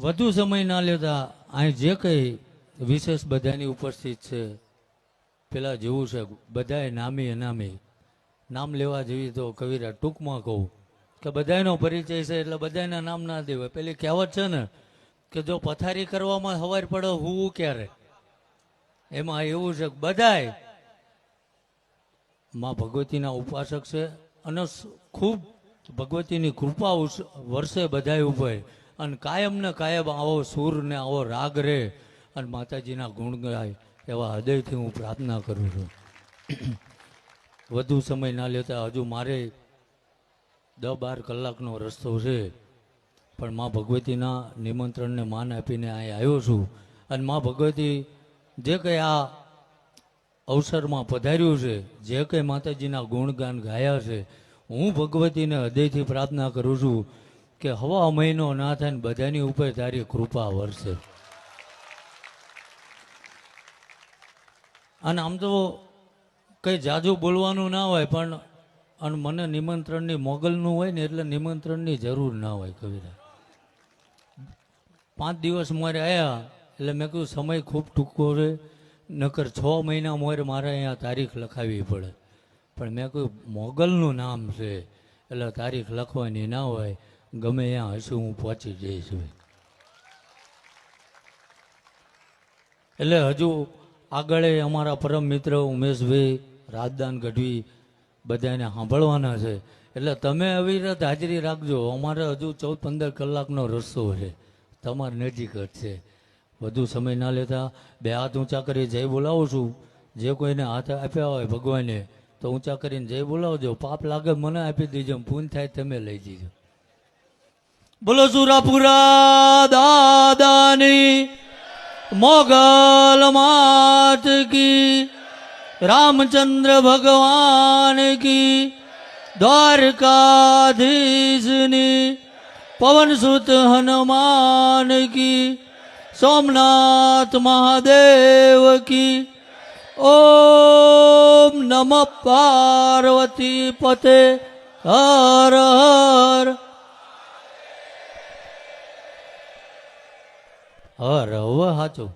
વધુ સમય ના લેતા અહીં જે કંઈ વિશેષ બધાની ઉપસ્થિત છે પેલા જેવું છે બધાએ નામી અનામી નામ લેવા જેવી તો કવિરા ટૂંકમાં કહું કે બધાનો પરિચય છે એટલે બધાના નામ ના દેવાય. પેલી કહેવત છે ને કે જો પથારી કરવામાં હવાર પડે હું ક્યારે, એમાં એવું છે બધાય માં ભગવતીના ઉપાસક છે અને ખૂબ ભગવતીની કૃપા વર્ષે બધાય ઉપર અને કાયમ ને કાયમ આવો સૂર ને આવો રાગ રે અને માતાજીના ગુણ ગાય એવા હૃદયથી હું પ્રાર્થના કરું છું. વધુ સમય ના લેતા હજુ મારે 10-12 કલાકનો રસ્તો છે, પણ માં ભગવતીના નિમંત્રણને માન આપીને અહીં આવ્યો છું. અને માં ભગવતી જે કંઈ આ અવસરમાં પધાર્યું છે, જે કંઈ માતાજીના ગુણગાન ગાયા છે, હું ભગવતીને હૃદયથી પ્રાર્થના કરું છું કે હવા મહિનો ના થાય ને બધાની ઉપર તારી કૃપા વરસે. અને આમ તો કંઈ જાજુ બોલવાનું ના હોય, પણ અને મને નિમંત્રણની મોગલનું હોય ને એટલે નિમંત્રણની જરૂર ના હોય કવિરા. 5 દિવસ મારે આવ્યા એટલે મેં કહ્યું સમય ખૂબ ટૂંકો છે, નકર 6 મહિના મોર મારે અહીંયા તારીખ લખાવી પડે. પણ મેં કહ્યું મોગલનું નામ છે એટલે તારીખ લખવાની ના હોય, ગમે ત્યાં હશે હું પહોંચી જઈશ. એટલે હજુ આગળ અમારા પરમ મિત્ર ઉમેશભાઈ રાજદાન ગઢવી બધાને સાંભળવાના છે, એટલે તમે અવિરત હાજરી રાખજો. અમારે હજુ 14-15 કલાકનો રસ્તો છે, તમારે નજીક જ છે. વધુ સમય ના લેતા 2 હાથ ઊંચા કરી જય બોલાવું છું. જે કોઈને હાથ આપ્યા હોય ભગવાને તો ઊંચા કરીને જય બોલાવજો. પાપ લાગે મને આપી દેજો, પૂન થાય તમે લઈ જજો. બોલો સુરાપુરા દાદાની મોગલ માત કી, रामचंद्र भगवान की, द्वारकाधीशनी पवन सुत हनुमान की, सोमनाथ महादेव की. ओम नमः पार्वती पते हर हर हर. હવે સાચું